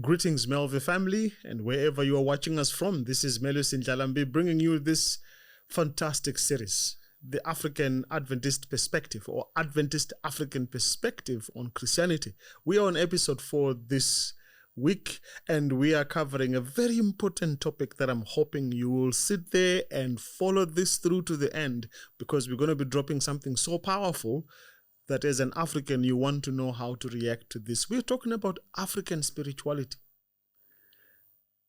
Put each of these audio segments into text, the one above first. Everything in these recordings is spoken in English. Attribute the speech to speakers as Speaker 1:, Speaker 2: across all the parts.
Speaker 1: Greetings, Melvi family, and wherever you are watching us from. This is Melusi Ndhlalambi bringing you this fantastic series, the African Adventist Perspective, or Adventist African Perspective on Christianity. We are on episode 4 this week, and we are covering a very important topic that I'm hoping you will sit there and follow this through to the end, because we're going to be dropping something so powerful that as an African, you want to know how to react to this. We're talking about African spirituality.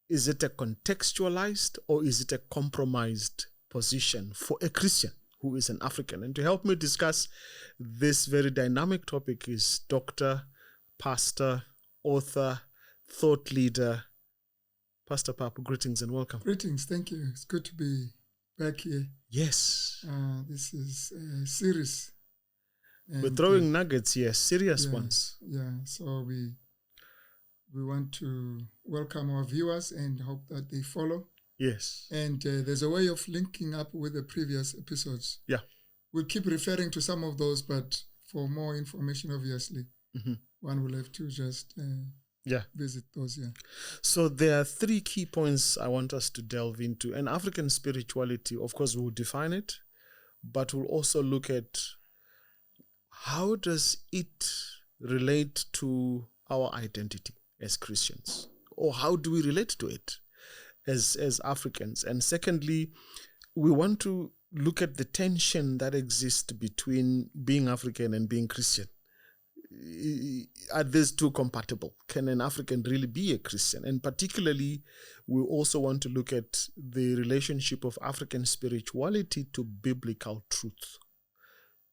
Speaker 1: Is it a contextualized or is it a compromised position for a Christian who is an African? And to help me discuss this very dynamic topic is Dr., Pastor, author, thought leader, Pastor Papu. Greetings and welcome.
Speaker 2: Greetings, thank you. It's good to be back here.
Speaker 1: Yes.
Speaker 2: This is a series.
Speaker 1: We're throwing nuggets here, serious ones.
Speaker 2: Yeah, so we want to welcome our viewers and hope that they follow.
Speaker 1: Yes.
Speaker 2: And there's a way of linking up with the previous episodes.
Speaker 1: Yeah.
Speaker 2: We'll keep referring to some of those, but for more information, obviously, one will have to just visit those. Yeah.
Speaker 1: So there are 3 key points I want us to delve into. And African spirituality, of course, we'll define it, but we'll also look at how does it relate to our identity as Christians? Or how do we relate to it as Africans? And secondly, we want to look at the tension that exists between being African and being Christian. Are these two compatible? Can an African really be a Christian? And particularly, we also want to look at the relationship of African spirituality to biblical truth.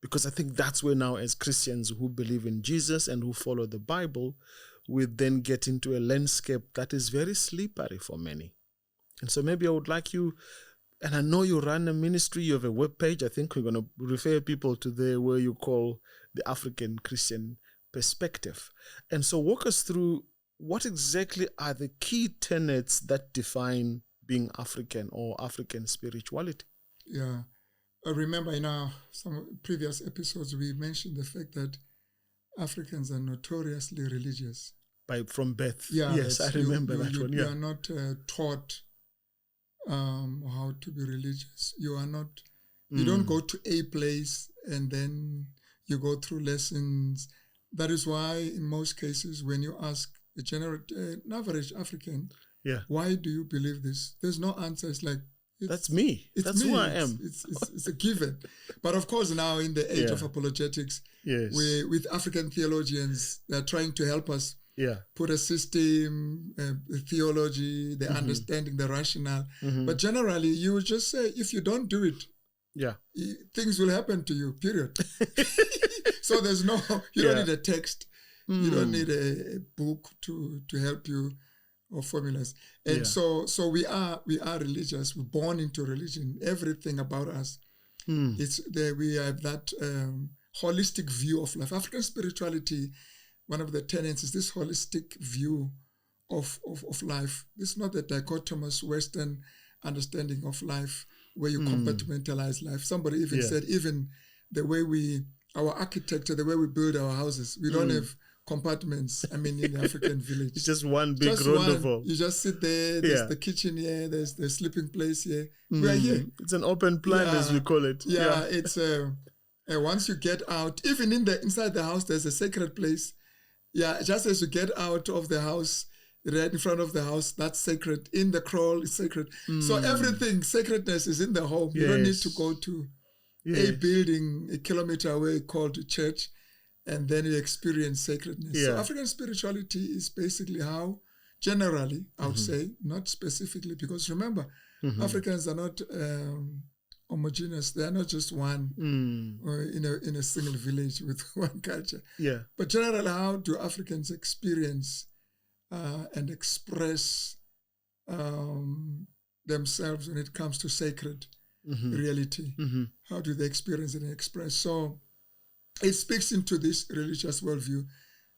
Speaker 1: Because I think that's where now, as Christians who believe in Jesus and who follow the Bible, we then get into a landscape that is very slippery for many. And so maybe I would like you, and I know you run a ministry, you have a webpage. I think we're going to refer people to there where you call the African Christian Perspective. And so walk us through what exactly are the key tenets that define being African or African spirituality.
Speaker 2: Yeah. I remember in some previous episodes, we mentioned the fact that Africans are notoriously religious.
Speaker 1: From birth.
Speaker 2: Yeah,
Speaker 1: yes, I remember that one.
Speaker 2: You are not taught how to be religious. You are not. You don't go to a place and then you go through lessons. That is why, in most cases, when you ask an average African, why do you believe this? There's no answer. It's like,
Speaker 1: that's me. That's who I am.
Speaker 2: It's a given. But of course, now in the age of apologetics, with African theologians, they're trying to help us put a system, the theology, the understanding, the rationale. But generally, you would just say, if you don't do it, things will happen to you, period. So there's you don't need a text. You don't need a book to help you, or formulas. And so we are religious. We're born into religion. Everything about us, we have that holistic view of life. African spirituality, one of the tenets is this holistic view of life. This is not the dichotomous Western understanding of life where you compartmentalize life. Somebody even said, even the way our architecture, the way we build our houses, we don't have compartments. I mean, in the African village,
Speaker 1: it's just one big room.
Speaker 2: You just sit there. There's the kitchen here. There's the sleeping place here. We are here.
Speaker 1: It's an open plan, as we call it.
Speaker 2: Yeah, it's once you get out, even inside the house, there's a sacred place. Yeah, just as you get out of the house, right in front of the house, that's sacred. In the crawl, it's sacred. So everything, sacredness is in the home. You don't need to go to a building a kilometer away called church, and then you experience sacredness. So African spirituality is basically how, generally, I would say, not specifically, because remember, Africans are not homogeneous. They are not just one or in a single village with one culture. Yeah. But generally, how do Africans experience and express themselves when it comes to sacred reality? How do they experience it and express? So it speaks into this religious worldview.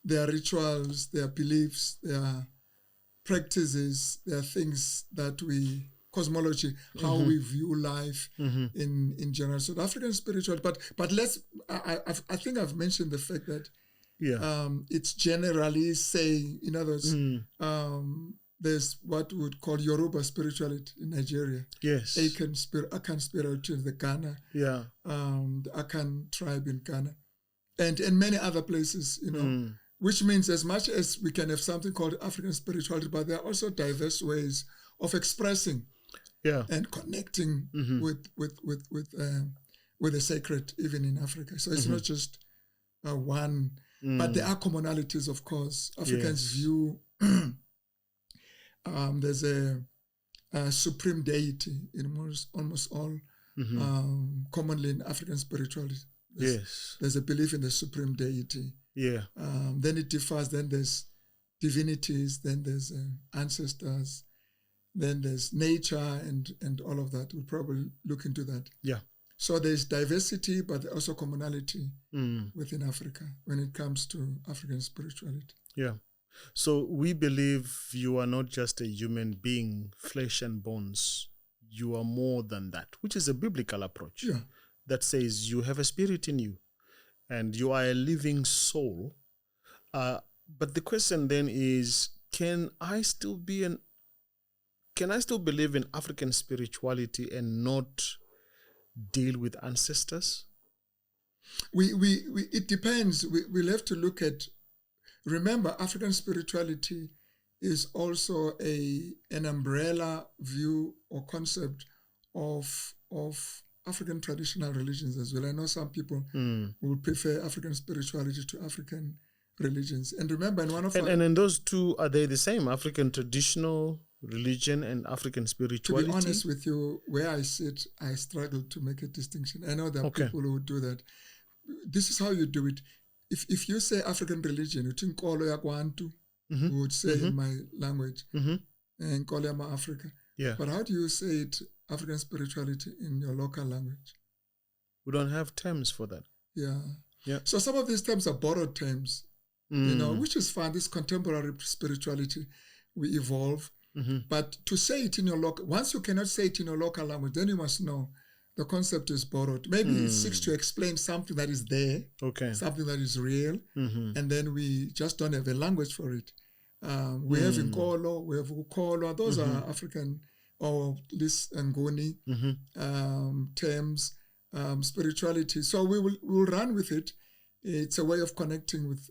Speaker 2: Their rituals, their beliefs, their practices, their things that cosmology, how we view life in general. So the African spirituality, but I think I've mentioned the fact that it's generally saying, in other words, there's what we would call Yoruba spirituality in Nigeria.
Speaker 1: Yes.
Speaker 2: Akan spirituality in the Ghana.
Speaker 1: Yeah.
Speaker 2: The Akan tribe in Ghana. And in many other places, which means as much as we can have something called African spirituality, but there are also diverse ways of expressing and connecting with the sacred, even in Africa. So it's not just one, but there are commonalities, of course. Africans view there's a supreme deity in almost all, commonly in African spirituality. There's a belief in the supreme deity. Then it differs. Then there's divinities. Then there's ancestors. Then there's nature and all of that. We'll probably look into that. So there's diversity, but also commonality within Africa when it comes to African spirituality.
Speaker 1: So we believe you are not just a human being, flesh and bones. You are more than that, which is a biblical approach that says you have a spirit in you and you are a living soul. But the question then is, can I still believe in African spirituality and not deal with ancestors?
Speaker 2: It depends. We'll have to look at. Remember, African spirituality is also an umbrella view or concept of African traditional religions as well. I know some people will prefer African spirituality to African religions. And remember,
Speaker 1: and those two, are they the same? African traditional religion and African spirituality?
Speaker 2: To be honest with you, where I sit, I struggle to make a distinction. I know there are people who do that. This is how you do it. If you say African religion, we would say in my language, Nkolo Africa. But how do you say it, African spirituality, in your local language?
Speaker 1: We don't have terms for that.
Speaker 2: So some of these terms are borrowed terms, which is fine. This contemporary spirituality, we evolve. But to say it in your local, once you cannot say it in your local language, then you must know the concept is borrowed. Maybe it seeks to explain something that is there, something that is real, and then we just don't have a language for it. We have Nkolo, we have Ukolo. Those are African or this Ngoni terms, spirituality. So we'll run with it. It's a way of connecting with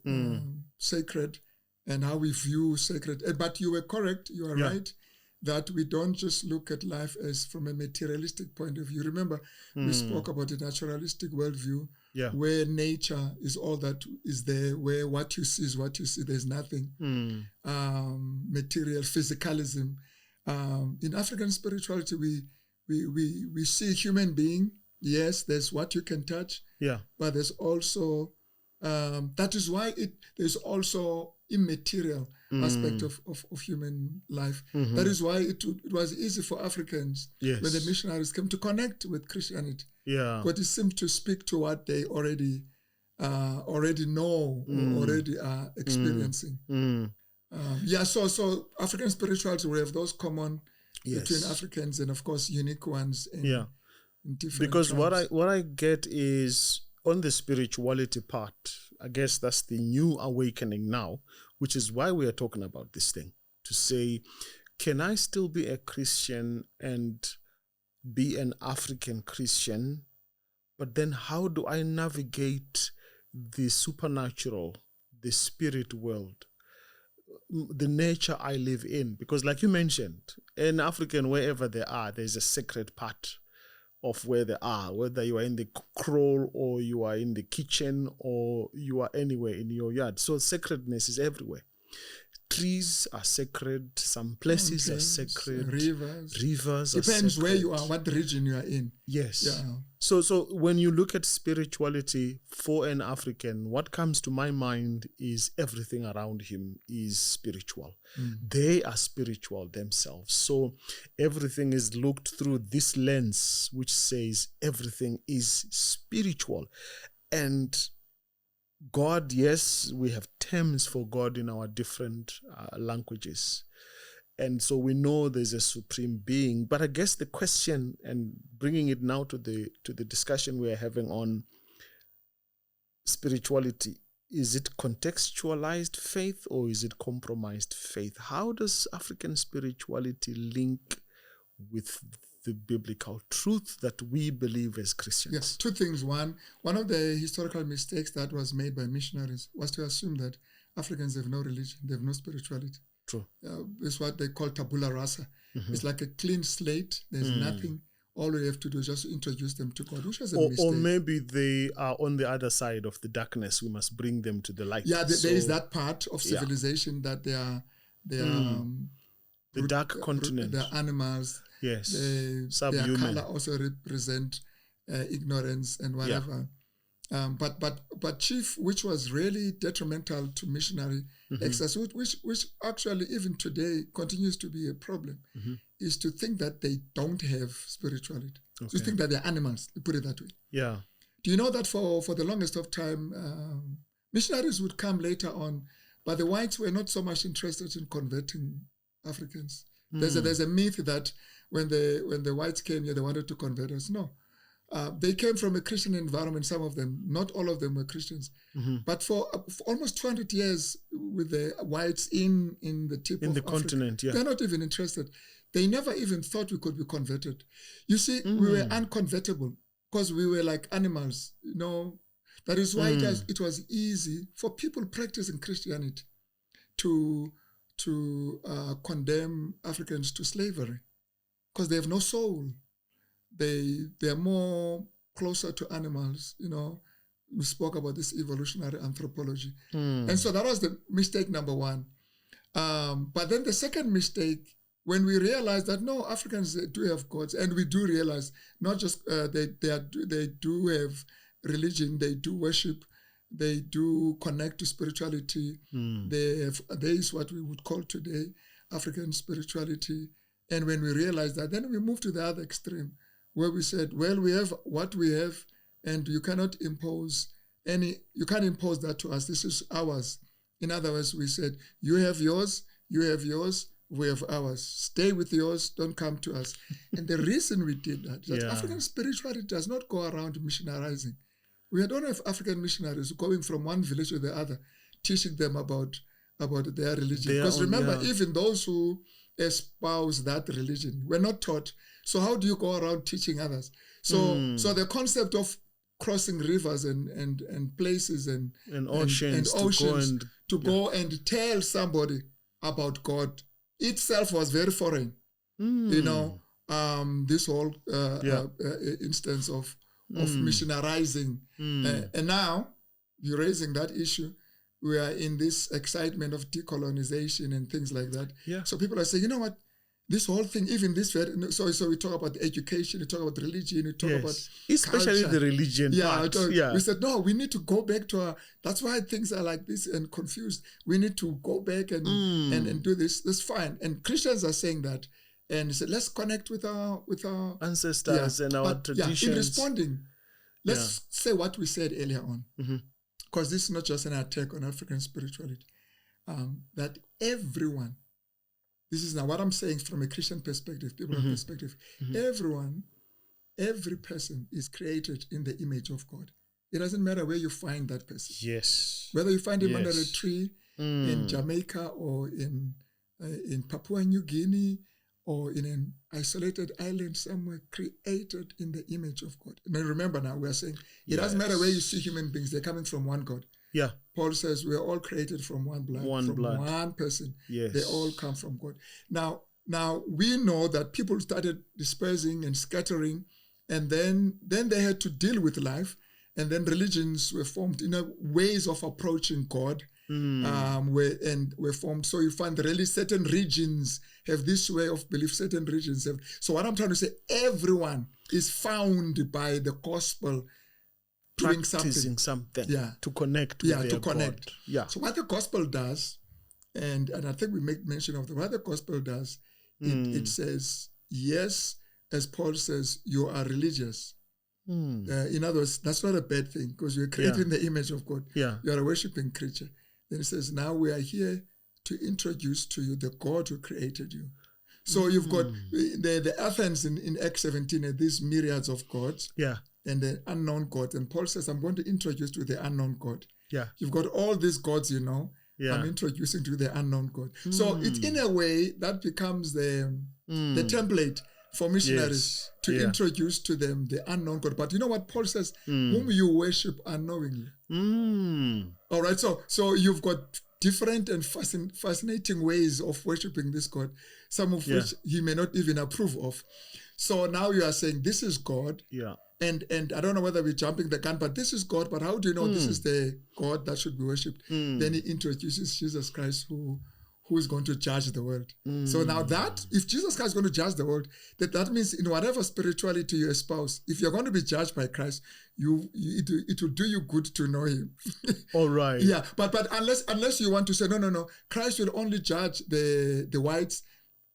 Speaker 2: sacred and how we view sacred. But you were correct. You are right. That we don't just look at life as from a materialistic point of view. Remember, we spoke about a naturalistic worldview, where nature is all that is there, where what you see is what you see. There's nothing material, physicalism. In African spirituality, we see a human being. Yes, there's what you can touch. But there's also that is why there's also immaterial aspect of human life. That is why it was easy for Africans when the missionaries came to connect with Christianity. But it seemed to speak to what they already know or already are experiencing. So African spirituality, we have those common between Africans and of course unique ones in different
Speaker 1: because
Speaker 2: tribes.
Speaker 1: what I get is on the spirituality part, I guess that's the new awakening now, which is why we are talking about this thing, to say, can I still be a Christian and be an African Christian? But then how do I navigate the supernatural, the spirit world, the nature I live in? Because like you mentioned, in African, wherever they are, there's a sacred part of where they are, whether you are in the kraal or you are in the kitchen or you are anywhere in your yard. So sacredness is everywhere. Trees are sacred. Some places are sacred. Rivers
Speaker 2: depends where you are, what region you are in.
Speaker 1: So when you look at spirituality for an African, what comes to my mind is everything around him is spiritual. They are spiritual themselves. So everything is looked through this lens, which says everything is spiritual. And God, yes, we have terms for God in our different languages. And so we know there's a supreme being. But I guess the question, and bringing it now to the discussion we're having on spirituality, is it contextualized faith or is it compromised faith? How does African spirituality link with the biblical truth that we believe as Christians?
Speaker 2: Yes, two things. One of the historical mistakes that was made by missionaries was to assume that Africans have no religion, they have no spirituality.
Speaker 1: True.
Speaker 2: It's what they call tabula rasa. It's like a clean slate. There's nothing. All we have to do is just introduce them to God, which was a mistake.
Speaker 1: Or maybe they are on the other side of the darkness. We must bring them to the light.
Speaker 2: Yeah, there is that part of civilization that they are
Speaker 1: the dark continent.
Speaker 2: They are animals.
Speaker 1: Yes.
Speaker 2: Their color also represent ignorance and whatever. Yeah. But chief, which was really detrimental to missionary exercise, which actually even today continues to be a problem, is to think that they don't have spirituality. Okay. To think that they're animals, put it that way.
Speaker 1: Yeah.
Speaker 2: Do you know that for the longest of time, missionaries would come later on, but the whites were not so much interested in converting Africans. There's a myth that when the whites came here, they wanted to convert us. No. They came from a Christian environment, some of them. Not all of them were Christians. But for almost 200 years with the whites in the tip of
Speaker 1: the
Speaker 2: Africa,
Speaker 1: continent,
Speaker 2: they're not even interested. They never even thought we could be converted. You see, we were unconvertible because we were like animals, you know. That is why it was easy for people practicing Christianity to condemn Africans to slavery because they have no soul. They're more closer to animals, you know. We spoke about this evolutionary anthropology. And so that was the mistake number one. But then the second mistake, when we realized that no, Africans do have gods, and we do realize not just they do have religion, they do worship, they do connect to spirituality. There is what we would call today African spirituality. And when we realized that, then we moved to the other extreme, where we said, well, we have what we have, and you can't impose that to us. This is ours. In other words, we said, you have yours, we have ours. Stay with yours, don't come to us. And the reason we did that African spirituality does not go around missionarizing. We don't have African missionaries going from one village to the other, teaching them about their religion. Because remember, even those who espouse that religion were not taught. So how do you go around teaching others? So the concept of crossing rivers and places and oceans to go and tell somebody about God itself was very foreign. You know, this whole instance of missionarizing. And now you're raising that issue. We are in this excitement of decolonization and things like that. Yeah. So people are saying, you know what? This whole thing, even this, so we talk about education, we talk about religion, we talk about
Speaker 1: especially
Speaker 2: culture.
Speaker 1: The religion part.
Speaker 2: We said, no, we need to go back to that's why things are like this and confused. We need to go back and do this. That's fine. And Christians are saying that. And he said, let's connect with our
Speaker 1: ancestors and our traditions.
Speaker 2: In responding, let's say what we said earlier on. Because this is not just an attack on African spirituality. That everyone, this is now what I'm saying from a Christian perspective, biblical perspective. Every person is created in the image of God. It doesn't matter where you find that person.
Speaker 1: Yes.
Speaker 2: Whether you find him under a tree in Jamaica or in Papua New Guinea or in an isolated island somewhere, created in the image of God. And remember now, we are saying it doesn't matter where you see human beings, they're coming from one God. Yeah. Paul says we are all created from one blood, one person. Yes. They all come from God. Now we know that people started dispersing and scattering, and then they had to deal with life, and then religions were formed, ways of approaching God. Were formed. So you find really certain regions have this way of belief, certain regions have. So what I'm trying to say, everyone is found by the gospel doing something.
Speaker 1: To connect with their God.
Speaker 2: Yeah. So what the gospel does, and I think we make mention of what the gospel does, it says, yes, as Paul says, you are religious. In other words, that's not a bad thing because you're created in the image of God. Yeah. You are a worshiping creature. Then it says, now we are here to introduce to you the God who created you. So you've got the Athens in Acts 17 and these myriads of gods and the unknown God. And Paul says, I'm going to introduce you to the unknown God.
Speaker 1: Yeah.
Speaker 2: You've got all these gods,
Speaker 1: Yeah.
Speaker 2: I'm introducing to the unknown God. So it's in a way that becomes the template for missionaries to introduce to them the unknown God. But you know what Paul says? Whom you worship unknowingly. All right. So you've got different and fascinating ways of worshiping this God, some of which he may not even approve of. So now you are saying this is God.
Speaker 1: Yeah.
Speaker 2: And I don't know whether we're jumping the gun, but this is God. But how do you know this is the God that should be worshipped? Then he introduces Jesus Christ, who is going to judge the world. So now that, if Jesus Christ is going to judge the world, that means in whatever spirituality you espouse, if you're going to be judged by Christ, it will do you good to know him.
Speaker 1: All right.
Speaker 2: Yeah, but unless you want to say, no, Christ will only judge the whites,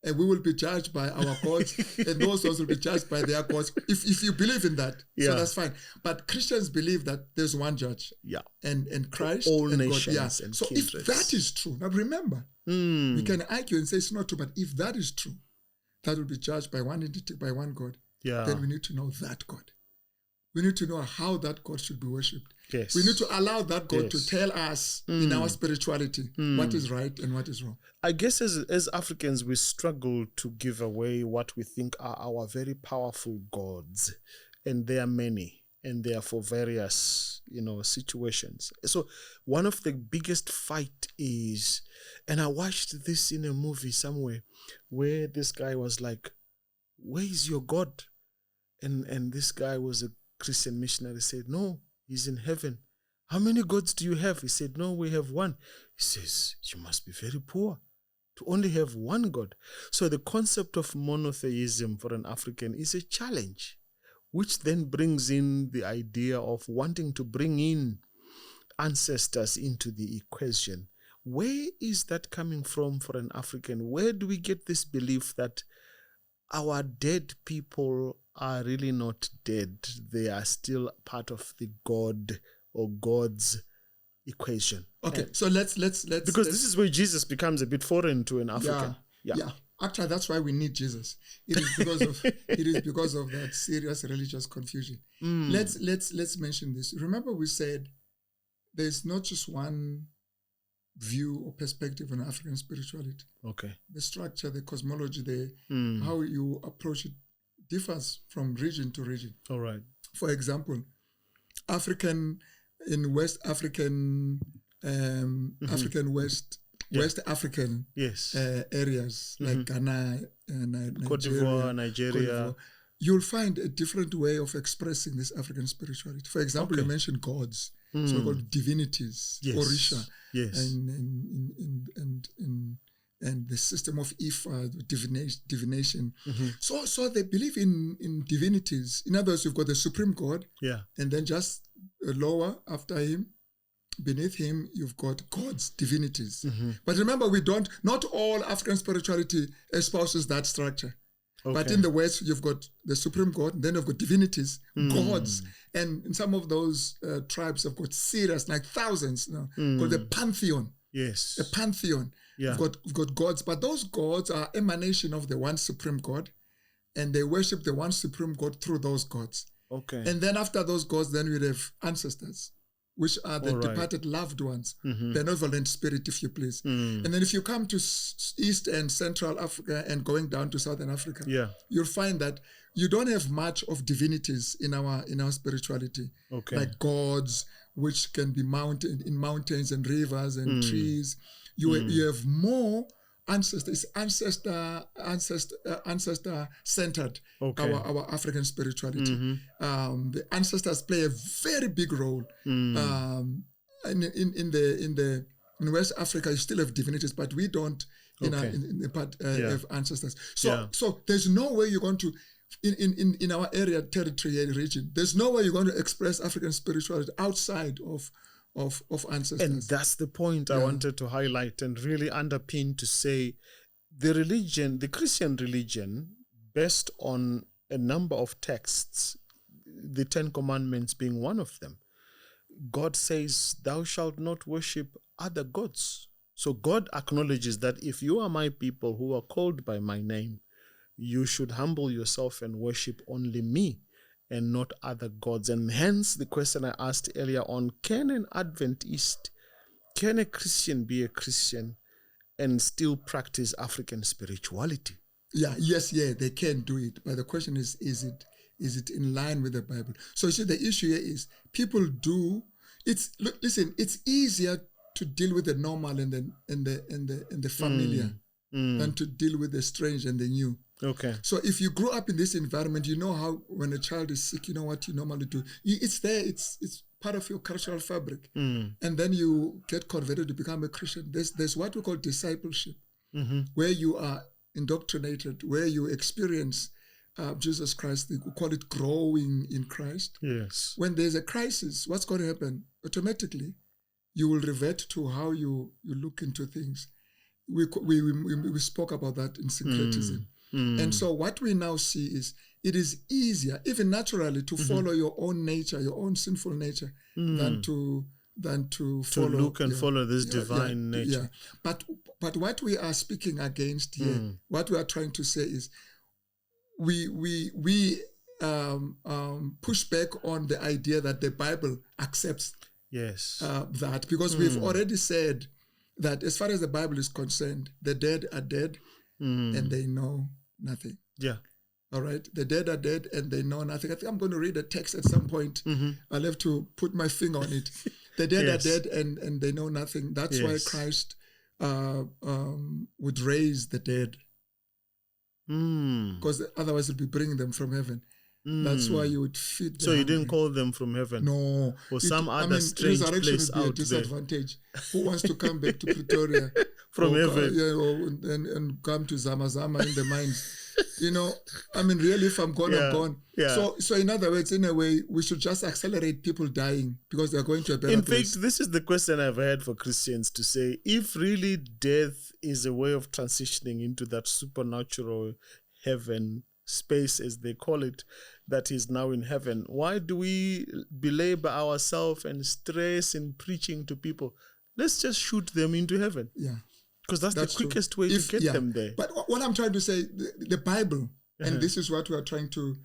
Speaker 2: and we will be judged by our gods, and those ones will be judged by their gods. If you believe in that, so that's fine. But Christians believe that there's one judge, and Christ,
Speaker 1: all
Speaker 2: and
Speaker 1: nations,
Speaker 2: God.
Speaker 1: and
Speaker 2: so
Speaker 1: kindreds.
Speaker 2: If that is true, now remember, we can argue and say it's not true, but if that is true, that will be judged by one entity, by one God. Then we need to know that God. We need to know how that God should be worshipped.
Speaker 1: Yes.
Speaker 2: We need to allow that God to tell us in our spirituality what is right and what is wrong.
Speaker 1: I guess as Africans, we struggle to give away what we think are our very powerful gods. And there are many. And they are for various, situations. So one of the biggest fight is, and I watched this in a movie somewhere, where this guy was like, where is your God? And this guy was a Christian missionary, said, no, he's in heaven. How many gods do you have? He said, no, we have one. He says, you must be very poor to only have one God. So the concept of monotheism for an African is a challenge, which then brings in the idea of wanting to bring in ancestors into the equation. Where is that coming from for an African? Where do we get this belief that our dead people are really not dead? They are still part of the God or God's equation.
Speaker 2: Okay, so let's
Speaker 1: because this is where Jesus becomes a bit foreign to an African.
Speaker 2: Yeah. Actually, that's why we need Jesus. It is because of that serious religious confusion. Let's mention this. Remember, we said there's not just one view or perspective on African spirituality.
Speaker 1: Okay.
Speaker 2: The structure, the cosmology, how you approach it differs from region to region.
Speaker 1: All right.
Speaker 2: For example, West African areas like Ghana and
Speaker 1: Cote d'Ivoire, Nigeria.
Speaker 2: You'll find a different way of expressing this African spirituality. For example, you mentioned gods, so-called divinities, Orisha, and the system of Ifa, divination. So they believe in divinities. In other words, you've got the supreme God, and then just lower after him, beneath him, you've got gods, divinities. But remember, not all African spirituality espouses that structure. Okay. But in the West, you've got the supreme God, and then you've got divinities, gods. And in some of those tribes, have got serious, like thousands, called the pantheon.
Speaker 1: Yes.
Speaker 2: The pantheon. Yeah. We've got gods, but those gods are emanation of the one supreme God, and they worship the one supreme God through those gods. Okay. And then after those gods, then we have ancestors, which are the departed loved ones, benevolent spirit, if you please. And then if you come to East and Central Africa and going down to Southern Africa, you'll find that you don't have much of divinities in our spirituality, like gods, which can be mounted in mountains and rivers and trees. You have more ancestor centered, our African spirituality. The ancestors play a very big role. In West Africa, you still have divinities, but we don't have ancestors. So there's no way you're going to in our area, territory, region, there's no way you're going to express African spirituality outside of ancestors.
Speaker 1: And that's the point I wanted to highlight and really underpin, to say the Christian religion, based on a number of texts, the Ten Commandments being one of them, God says, thou shalt not worship other gods. So God acknowledges that if you are my people who are called by my name, you should humble yourself and worship only me. and not other gods. And hence the question I asked earlier on, can an Adventist, can a Christian be a Christian and still practice African spirituality?
Speaker 2: They can do it. But the question is it in line with the Bible? So you see, the issue here is people do. It's easier to deal with the normal and the familiar than to deal with the strange and the new.
Speaker 1: Okay.
Speaker 2: So if you grew up in this environment, you know how when a child is sick, you know what you normally do. It's there. It's part of your cultural fabric. And then you get converted to become a Christian. There's what we call discipleship, where you are indoctrinated, where you experience Jesus Christ. We call it growing in Christ.
Speaker 1: Yes.
Speaker 2: When there's a crisis, what's going to happen? Automatically, you will revert to how you look into things. We spoke about that in syncretism. And so what we now see is it is easier, even naturally, to follow your own nature, your own sinful nature, than to follow
Speaker 1: this divine nature.
Speaker 2: But what we are speaking against here, what we are trying to say is, we push back on the idea that the Bible accepts that, because we've already said that as far as the Bible is concerned, the dead are dead and they know nothing.
Speaker 1: Yeah.
Speaker 2: All right. The dead are dead and they know nothing. I think I'm going to read a text at some point. I'll have to put my finger on it. The dead are dead and they know nothing. That's why Christ would raise the dead. Because otherwise he'll be bringing them from heaven. That's why you would feed them.
Speaker 1: So you didn't call them from heaven?
Speaker 2: No.
Speaker 1: Or some other strange place out there.
Speaker 2: Disadvantage. Who wants to come back to Pretoria?
Speaker 1: From heaven.
Speaker 2: And come to Zama in the mines. Really, if I'm gone, I'm gone.
Speaker 1: Yeah.
Speaker 2: So in other words, in a way, we should just accelerate people dying because they're going to a better place.
Speaker 1: In fact, this is the question I've had for Christians to say, if really death is a way of transitioning into that supernatural heaven space, as they call it, that is now in heaven, why do we belabor ourselves and stress in preaching to people? Let's just shoot them into heaven.
Speaker 2: Yeah.
Speaker 1: Because that's the quickest way to get them there.
Speaker 2: But what I'm trying to say, the Bible, and this is what we are trying to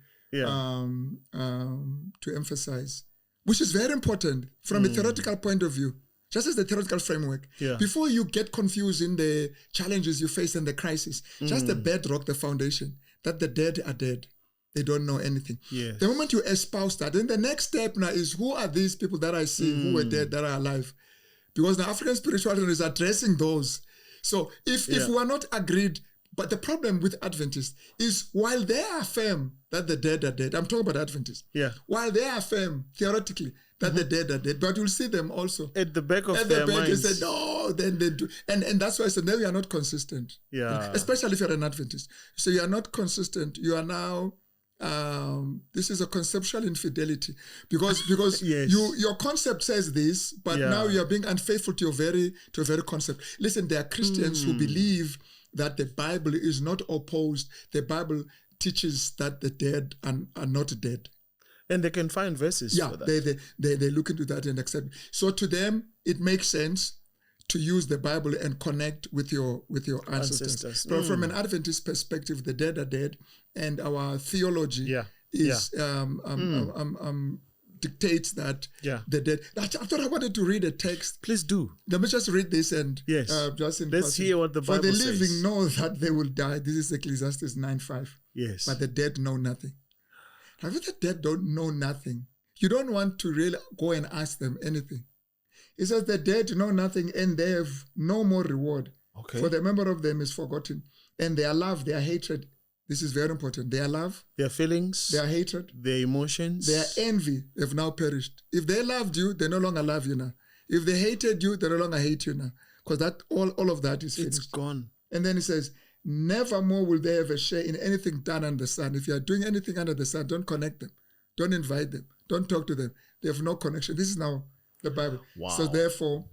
Speaker 2: emphasize, which is very important from a theoretical point of view, just as the theoretical framework. Yeah. Before you get confused in the challenges you face and the crisis, just the bedrock, the foundation, that the dead are dead. They don't know anything.
Speaker 1: Yes.
Speaker 2: The moment you espouse that, then the next step now is, who are these people that I see who were dead, that are alive? Because the African spirituality is addressing those. So if we are not agreed, but the problem with Adventists is, while they affirm that the dead are dead, I'm talking about Adventists. Yeah. While they affirm theoretically that the dead are dead, but you'll see them also
Speaker 1: at the back of their minds.
Speaker 2: They say, no, then they do. And that's why I said, no, you are not consistent. Yeah. Especially if you're an Adventist. So you are not consistent. You are now, this is a conceptual infidelity, because your concept says this, but now you are being unfaithful to your very concept. Listen, there are Christians who believe that the Bible is not opposed. The Bible teaches that the dead are not dead.
Speaker 1: And they can find verses for that.
Speaker 2: They look into that and accept. So to them, it makes sense to use the Bible and connect with your ancestors. But from an Adventist perspective, the dead are dead, and our theology dictates that the dead. I thought I wanted to read a text.
Speaker 1: Please do.
Speaker 2: Let me just read this and
Speaker 1: let's hear what the Bible says.
Speaker 2: For the living know that they will die. This is Ecclesiastes 9:5.
Speaker 1: Yes.
Speaker 2: But the dead know nothing. Now, if the dead don't know nothing, you don't want to really go and ask them anything. It says the dead know nothing and they have no more reward. Okay. For the member of them is forgotten. And their love, their hatred, this is very important. Their love,
Speaker 1: their feelings,
Speaker 2: their hatred,
Speaker 1: their emotions,
Speaker 2: their envy have now perished. If they loved you, they no longer love you now. If they hated you, they no longer hate you now. Because that all of that is finished.
Speaker 1: It's gone.
Speaker 2: And then it says, never more will they have a share in anything done under the sun. If you are doing anything under the sun, don't connect them. Don't invite them. Don't talk to them. They have no connection. This is now the Bible. Wow. So therefore,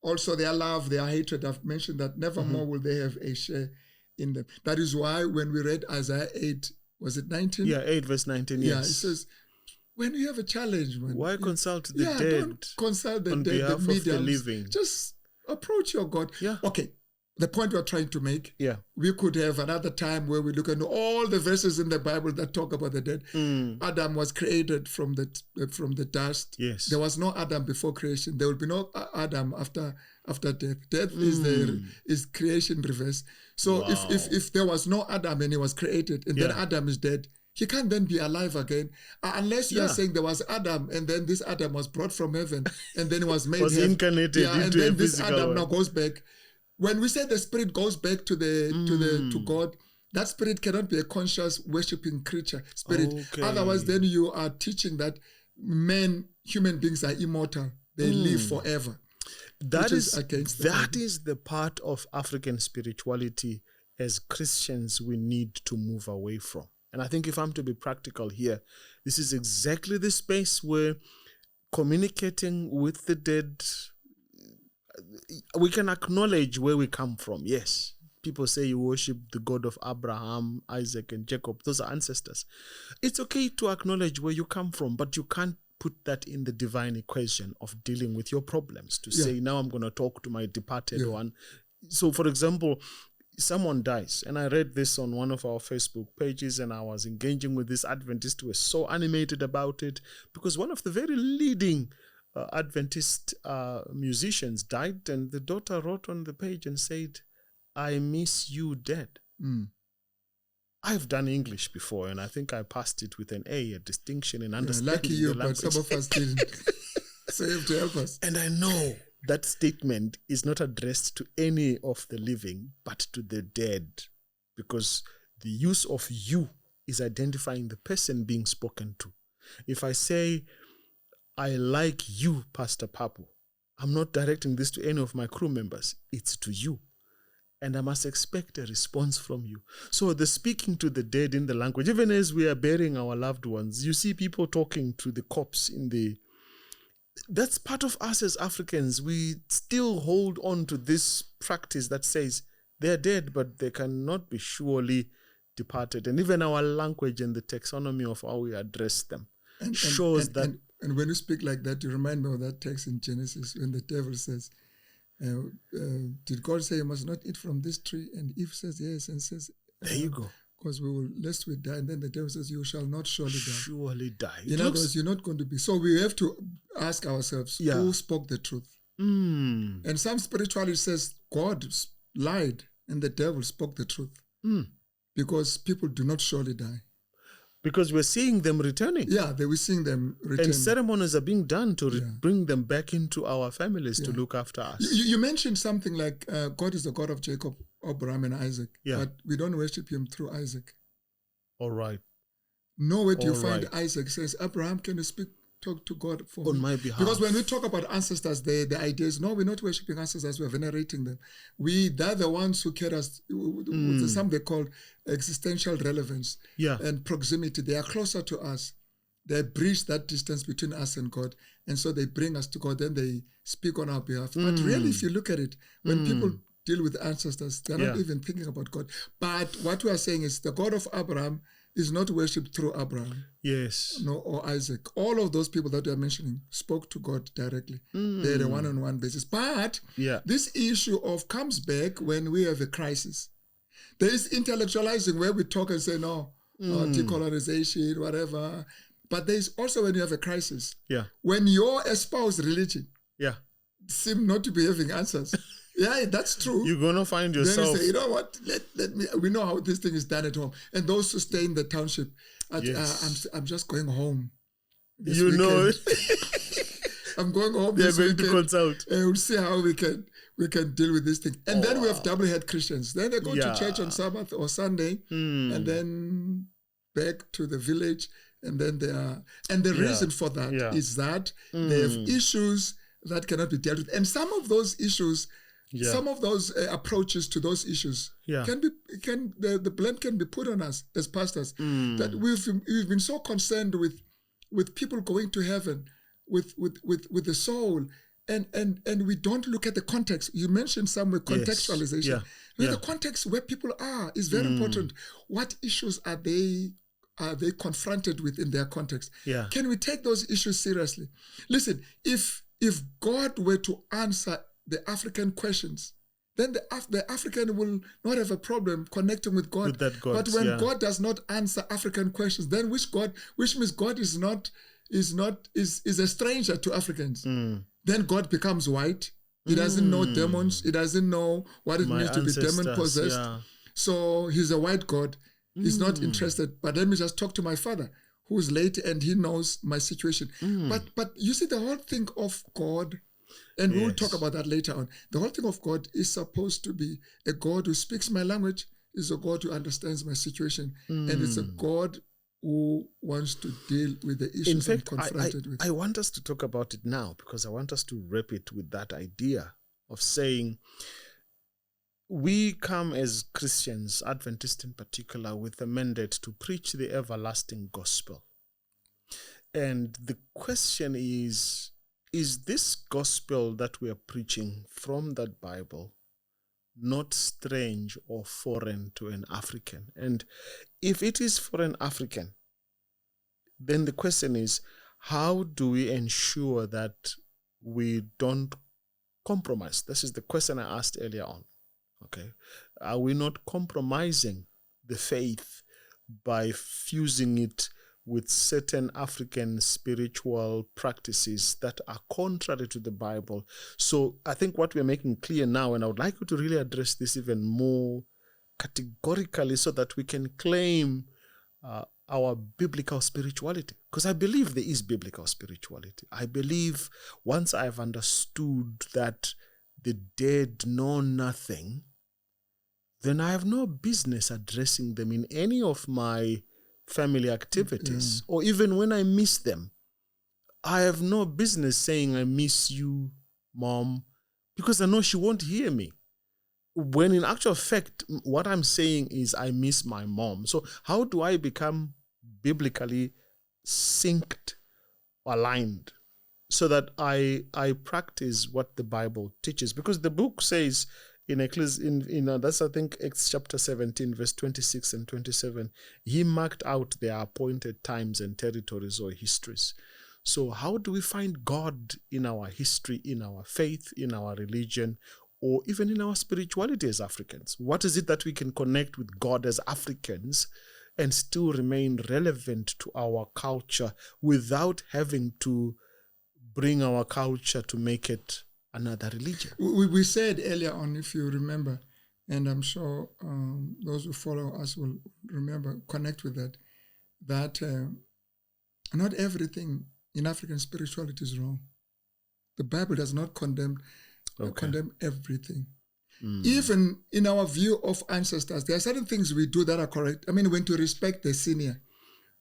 Speaker 2: also their love, their hatred, I've mentioned that never more will they have a share in them. That is why when we read Isaiah 8, was it 19?
Speaker 1: Yeah, 8 verse 19, yes.
Speaker 2: Yeah, it says, when you have a challenge, man.
Speaker 1: Why consult the dead
Speaker 2: don't consult the
Speaker 1: on
Speaker 2: dead,
Speaker 1: behalf
Speaker 2: the mediums,
Speaker 1: of the living?
Speaker 2: Just approach your God.
Speaker 1: Yeah.
Speaker 2: Okay, the point we're trying to make, we could have another time where we look at all the verses in the Bible that talk about the dead. Adam was created from the dust.
Speaker 1: Yes.
Speaker 2: There was no Adam before creation. There will be no Adam after death. Death is creation reverse. So if there was no Adam and he was created and then Adam is dead, he can't then be alive again. Unless you are saying there was Adam and then this Adam was brought from heaven and then he was made
Speaker 1: incarnated into
Speaker 2: and then
Speaker 1: a
Speaker 2: this
Speaker 1: physical
Speaker 2: Adam
Speaker 1: one.
Speaker 2: now goes back. When we say the spirit goes back to God, that spirit cannot be a conscious worshiping creature spirit. Okay. Otherwise, then you are teaching that human beings are immortal; they live forever.
Speaker 1: That is the part of African spirituality as Christians we need to move away from. And I think if I'm to be practical here, this is exactly the space where communicating with the dead, we can acknowledge where we come from. Yes, people say you worship the God of Abraham, Isaac, and Jacob. Those are ancestors. It's okay to acknowledge where you come from, but you can't put that in the divine equation of dealing with your problems to say, now I'm going to talk to my departed one. So, for example, someone dies, and I read this on one of our Facebook pages, and I was engaging with this Adventist who was so animated about it because one of the very leading Adventist musicians died, and the daughter wrote on the page and said, I miss you dead. I've done English before, and I think I passed it with an A distinction in understanding
Speaker 2: lucky you,
Speaker 1: the language.
Speaker 2: But some of us didn't. So you have to help us.
Speaker 1: And I know that statement is not addressed to any of the living, but to the dead, because the use of you is identifying the person being spoken to. If I say, I like you, Pastor Papu, I'm not directing this to any of my crew members. It's to you. And I must expect a response from you. So the speaking to the dead in the language, even as we are burying our loved ones, you see people talking to the corpse that's part of us as Africans. We still hold on to this practice that says they're dead, but they cannot be surely departed. And even our language and the taxonomy of how we address them shows that.
Speaker 2: And when you speak like that, you remind me of that text in Genesis when the devil says, did God say you must not eat from this tree? And Eve says yes, and says,
Speaker 1: there you go.
Speaker 2: Because we will, lest we die. And then the devil says, you shall not surely die.
Speaker 1: Surely die.
Speaker 2: In other words, you're not going to be. So we have to ask ourselves, who spoke the truth? And some spirituality says God lied and the devil spoke the truth. Because people do not surely die.
Speaker 1: Because we're seeing them returning.
Speaker 2: Yeah, we're seeing them returning.
Speaker 1: And ceremonies are being done to bring them back into our families to look after us.
Speaker 2: You mentioned something like God is the God of Jacob, Abraham, and Isaac. But we don't worship him through Isaac.
Speaker 1: All right.
Speaker 2: Nowhere do you find Isaac says, Abraham, can you talk to God for
Speaker 1: on
Speaker 2: me?
Speaker 1: My behalf?
Speaker 2: Because when we talk about ancestors, the idea is, no, we're not worshiping ancestors, we're venerating them. They're the ones who carry us, some they call existential relevance and proximity. They are closer to us. They bridge that distance between us and God. And so they bring us to God, then they speak on our behalf. But really, if you look at it, when people deal with ancestors, they're not even thinking about God. But what we are saying is the God of Abraham is not worshipped through Abraham.
Speaker 1: Yes.
Speaker 2: No, or Isaac. All of those people that we are mentioning spoke to God directly. They're a one-on-one basis. But this issue comes back when we have a crisis. There is intellectualizing where we talk and say, no, decolonization, whatever. But there is also when you have a crisis.
Speaker 1: Yeah.
Speaker 2: When your espoused religion seem not to be having answers. Yeah, that's true.
Speaker 1: You're going to find yourself.
Speaker 2: Then you say, you know what, let me, we know how this thing is done at home. And those who stay in the township, I'm just going home.
Speaker 1: You know it.
Speaker 2: I'm going home
Speaker 1: this weekend. They're going to consult.
Speaker 2: And we'll see how we can deal with this thing. And then we have double-head Christians. Then they go to church on Sabbath or Sunday and then back to the village. And then the reason for that is that they have issues that cannot be dealt with. And some of those issues, some of those approaches to those issues the blame can be put on us as pastors. That we've been so concerned with people going to heaven, with the soul, and we don't look at the context. You mentioned somewhere contextualization. The context where people are is very important. What issues are they confronted with in their context? Can we take those issues seriously? Listen, if God were to answer the African questions then the African will not have a problem connecting with God.
Speaker 1: With that God,
Speaker 2: but when God does not answer African questions, then which means God is a stranger to Africans. Then God becomes white. He doesn't know demons. He doesn't know what it means to be demon possessed. Yeah. So he's a white God. He's not interested. But let me just talk to my father, who's late and he knows my situation. But you see, the whole thing of God, and we'll talk about that later on. The whole thing of God is supposed to be a God who speaks my language, is a God who understands my situation, and it's a God who wants to deal with the issues I'm confronted with.
Speaker 1: I want us to talk about it now because I want us to wrap it with that idea of saying we come as Christians, Adventists in particular, with a mandate to preach the everlasting gospel. And the question is this gospel that we are preaching from that Bible not strange or foreign to an African? And if it is for an African, then the question is, how do we ensure that we don't compromise? This is the question I asked earlier on. Okay, are we not compromising the faith by fusing it with certain African spiritual practices that are contrary to the Bible? So I think what we're making clear now, and I would like you to really address this even more categorically so that we can claim our biblical spirituality. Because I believe there is biblical spirituality. I believe once I've understood that the dead know nothing, then I have no business addressing them in any of my family activities, or even when I miss them. I have no business saying I miss you, Mom, because I know she won't hear me. When in actual fact, what I'm saying is I miss my mom. So how do I become biblically synced, aligned, so that I practice what the Bible teaches? Because the book says in that's I think Acts chapter 17, verse 26 and 27, he marked out their appointed times and territories or histories. So how do we find God in our history, in our faith, in our religion, or even in our spirituality as Africans? What is it that we can connect with God as Africans and still remain relevant to our culture without having to bring our culture to make it another religion?
Speaker 2: We said earlier on, if you remember, and I'm sure those who follow us will remember, connect with that not everything in African spirituality is wrong. The Bible does not condemn everything. Even in our view of ancestors, there are certain things we do that are correct. I mean, when to respect the senior,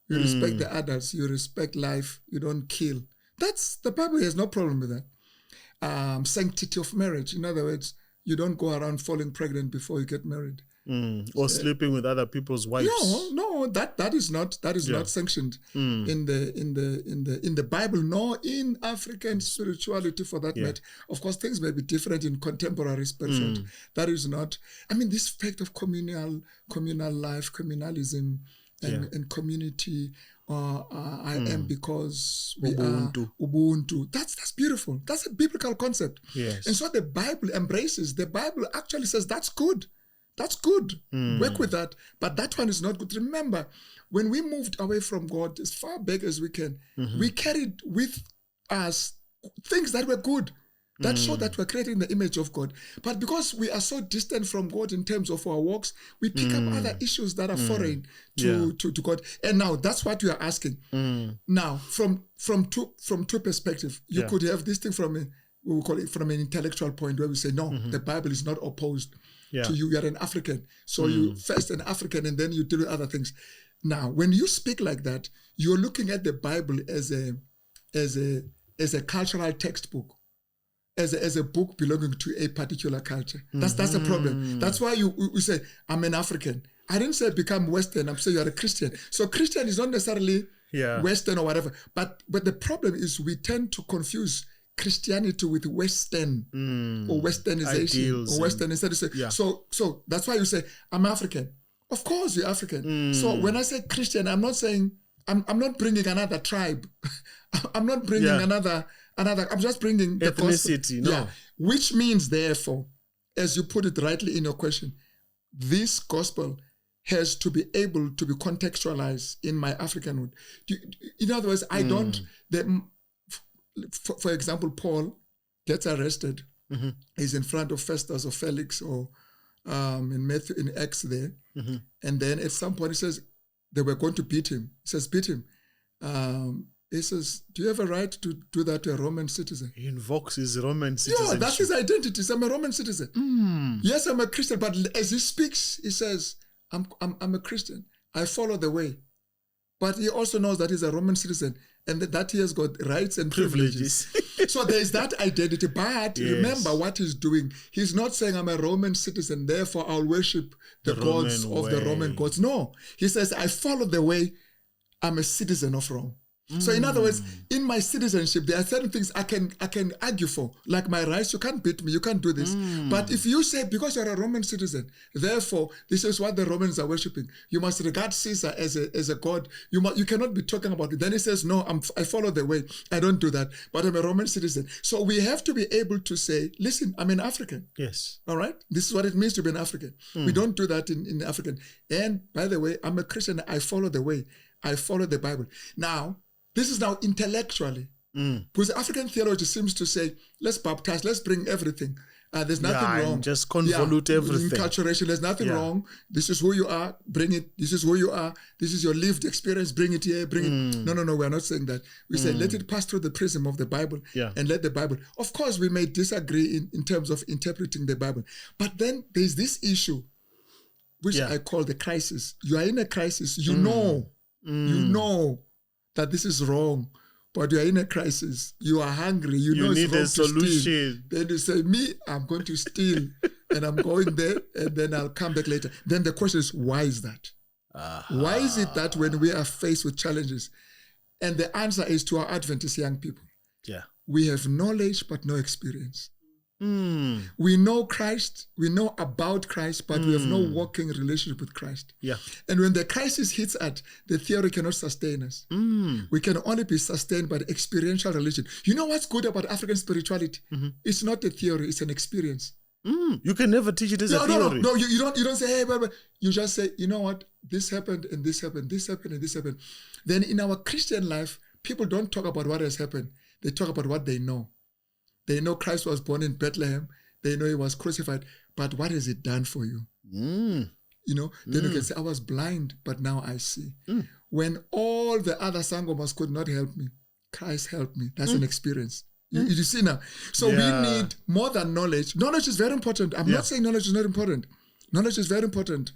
Speaker 2: you respect the adults, you respect life, you don't kill. The Bible has no problem with that. Sanctity of marriage. In other words, you don't go around falling pregnant before you get married.
Speaker 1: Or sleeping with other people's wives.
Speaker 2: No, that is not sanctioned in the Bible, nor in African spirituality for that matter. Of course, things may be different in contemporary spirituality. That is not. I mean, this fact of communal life, communalism, and community. I am because we are Ubuntu. That's beautiful. That's a biblical concept.
Speaker 1: Yes.
Speaker 2: And so the Bible embraces. The Bible actually says that's good. That's good. Work with that. But that one is not good. Remember, when we moved away from God as far back as we can, we carried with us things that were good, that showed that we're creating the image of God. But because we are so distant from God in terms of our walks, we pick up other issues that are foreign to God. And now that's what you are asking. Now, from two perspectives, you could have this thing we will call it from an intellectual point where we say, no, the Bible is not opposed to you. You are an African. So you first an African and then you deal with other things. Now, when you speak like that, you're looking at the Bible as a cultural textbook. As a book belonging to a particular culture. That's a problem. That's why you say, I'm an African. I didn't say become Western. I'm saying you're a Christian. So Christian is not necessarily Western or whatever. But the problem is we tend to confuse Christianity with Western or Westernization or Westernization. So that's why you say, I'm African. Of course you're African. So when I say Christian, I'm not saying, I'm not bringing another tribe. I'm not bringing another, I'm just bringing the
Speaker 1: ethnicity,
Speaker 2: which means therefore, as you put it rightly in your question, this gospel has to be able to be contextualized in my Africanhood. In other words, I don't, for example, Paul gets arrested. Mm-hmm. He's in front of Festus or Felix or in Acts there. Mm-hmm. And then at some point he says, they were going to beat him. He says, beat him. He says, do you have a right to do that to a Roman citizen?
Speaker 1: He invokes his Roman citizenship.
Speaker 2: Yeah, that's his identity. I'm a Roman citizen. Yes, I'm a Christian, but as he speaks, he says, I'm a Christian. I follow the way. But he also knows that he's a Roman citizen and that he has got rights and privileges. So there's that identity. But remember what he's doing. He's not saying I'm a Roman citizen, therefore I'll worship the gods of the Roman gods. No. He says, I follow the way. I'm a citizen of Rome. So in other words, in my citizenship, there are certain things I can argue for, like my rights. You can't beat me. You can't do this. But if you say, because you're a Roman citizen, therefore, this is what the Romans are worshiping. You must regard Caesar as a god. You cannot be talking about it. Then he says, no, I follow the way. I don't do that. But I'm a Roman citizen. So we have to be able to say, listen, I'm an African.
Speaker 1: Yes.
Speaker 2: All right? This is what it means to be an African. We don't do that in African. And by the way, I'm a Christian. I follow the way. I follow the Bible. Now, this is now intellectually. Because African theology seems to say, let's baptize, let's bring everything. There's nothing wrong.
Speaker 1: Just convolute everything.
Speaker 2: Enculturation, there's nothing wrong. This is who you are, bring it. This is who you are. This is your lived experience, bring it here, bring it. No, we're not saying that. We say, let it pass through the prism of the Bible and let the Bible. Of course, we may disagree in terms of interpreting the Bible. But then there's this issue, which I call the crisis. You are in a crisis. You know that this is wrong, but you are in a crisis. You are hungry. You know
Speaker 1: need
Speaker 2: it's
Speaker 1: a
Speaker 2: wrong to
Speaker 1: solution.
Speaker 2: steal. Then you say, I'm going to steal, and I'm going there, and then I'll come back later. Then the question is, why is that? Why is it that when we are faced with challenges, and the answer is to our Adventist young people, we have knowledge but no experience. We know Christ, we know about Christ, but we have no working relationship with Christ. And when the crisis hits us, the theory cannot sustain us. We can only be sustained by the experiential religion. You know what's good about African spirituality? It's not a theory, it's an experience.
Speaker 1: You can never teach it as a theory.
Speaker 2: No, you don't say, hey, but you just say, you know what, this happened and this happened, this happened and this happened. Then in our Christian life, people don't talk about what has happened. They talk about what they know. They know Christ was born in Bethlehem. They know he was crucified. But what has it done for you? You know, then you can say, I was blind, but now I see. When all the other sangomas could not help me, Christ helped me. That's an experience. You see now? So we need more than knowledge. Knowledge is very important. I'm not saying knowledge is not important. Knowledge is very important.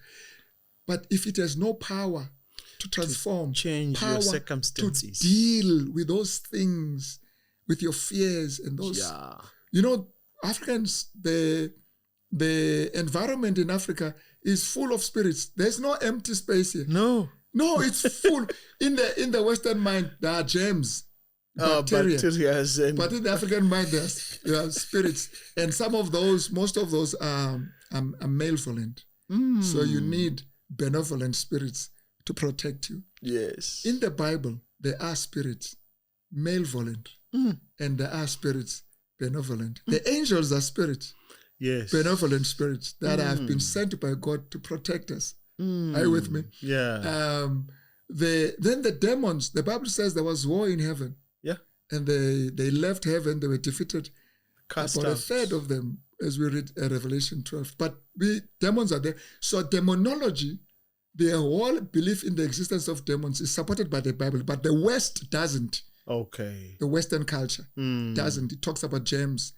Speaker 2: But if it has no power to transform,
Speaker 1: change your circumstances,
Speaker 2: to deal with those things, with your fears and those, you know, Africans, the environment in Africa is full of spirits. There's no empty space here. No, it's full. In the Western mind, there are gems, bacteria. But in the African mind, there are spirits, and most of those are malevolent. So you need benevolent spirits to protect you. Yes. In the Bible, there are spirits malevolent. And there are spirits benevolent. The angels are spirits. Yes. Benevolent spirits that have been sent by God to protect us. Are you with me? Yeah. Then the demons, the Bible says there was war in heaven. Yeah. And they left heaven, they were defeated. Cast out. A third of them, as we read Revelation 12. But demons are there. So demonology, the whole belief in the existence of demons is supported by the Bible, but the West doesn't. Okay. The Western culture doesn't. It talks about germs.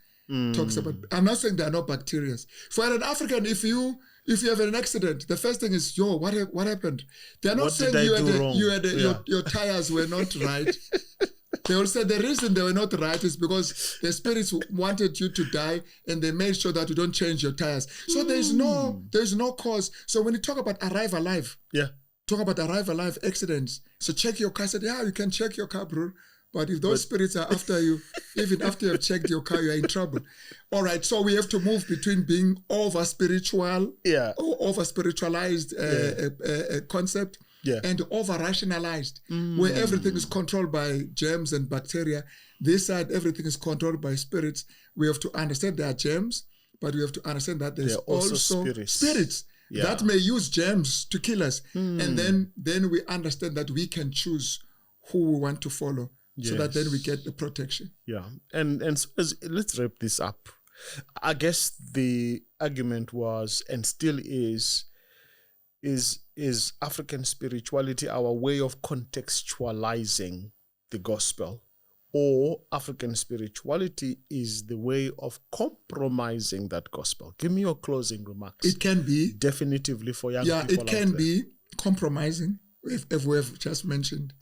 Speaker 2: Talks about. I'm not saying there are no bacteria. For an African, if you have an accident, the first thing is, what happened? They're not saying your tires were not right. They will say the reason they were not right is because the spirits wanted you to die and they made sure that you don't change your tires. So there's no cause. So when you talk about arrive alive, talk about arrive alive accidents. So check your car. I said, you can check your car, bro. But if those spirits are after you, even after you've checked your car, you're in trouble. All right, so we have to move between being over-spiritual or over-spiritualized concept and over-rationalized, where everything is controlled by germs and bacteria. This side, everything is controlled by spirits. We have to understand there are germs, but we have to understand that there's also spirits that may use germs to kill us. And then we understand that we can choose who we want to follow, so that then we get the protection.
Speaker 1: Yeah. And so let's wrap this up. I guess the argument was, and still is African spirituality our way of contextualizing the gospel, or African spirituality is the way of compromising that gospel? Give me your closing remarks.
Speaker 2: It can be.
Speaker 1: Definitively for young people.
Speaker 2: Yeah, it can be compromising, if we have just mentioned,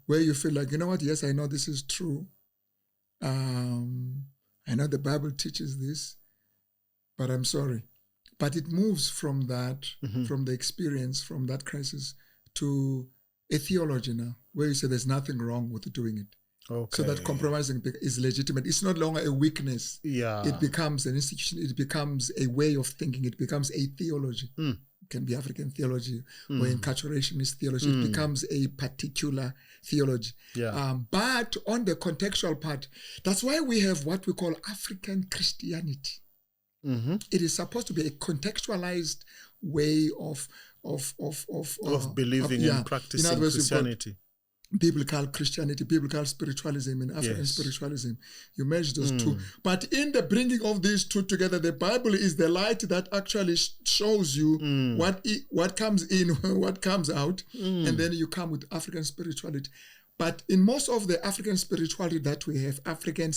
Speaker 2: where you feel like, you know what, yes, I know this is true. I know the Bible teaches this, but I'm sorry. But it moves from that, from the experience, from that crisis, to a theology now, where you say there's nothing wrong with doing it. Okay. So that compromising is legitimate. It's no longer a weakness. Yeah. It becomes an institution. It becomes a way of thinking. It becomes a theology. It can be African theology or enculturationist theology. It becomes a particular theology. Yeah. But on the contextual part, that's why we have what we call African Christianity. It is supposed to be a contextualized way of
Speaker 1: believing and practicing, in other words, Christianity.
Speaker 2: Biblical Christianity, biblical spiritualism, and African spiritualism. You merge those two. But in the bringing of these two together, the Bible is the light that actually shows you what comes in, what comes out, and then you come with African spirituality. But in most of the African spirituality that we have, African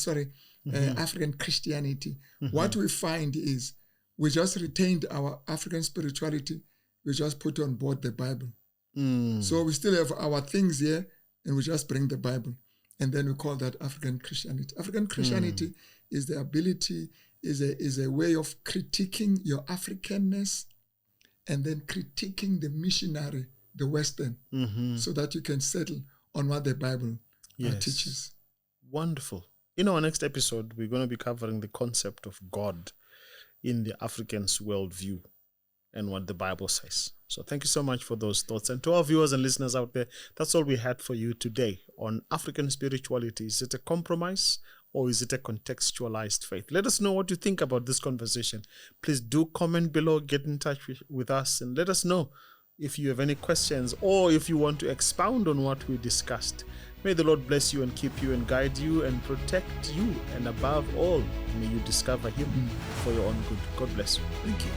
Speaker 2: Christianity, what we find is we just retained our African spirituality, we just put on board the Bible. So we still have our things here, and we just bring the Bible, and then we call that African Christianity. African Christianity is the ability, is a way of critiquing your Africanness, and then critiquing the missionary, the Western, so that you can settle on what the Bible teaches.
Speaker 1: Wonderful. In our next episode, we're going to be covering the concept of God in the African's worldview and what the Bible says. So thank you so much for those thoughts. And to our viewers and listeners out there, that's all we had for you today on African spirituality. Is it a compromise or is it a contextualized faith? Let us know what you think about this conversation. Please do comment below, get in touch with us, and let us know if you have any questions or if you want to expound on what we discussed. May the Lord bless you and keep you and guide you and protect you. And above all, may you discover Him for your own good. God bless you.
Speaker 2: Thank you.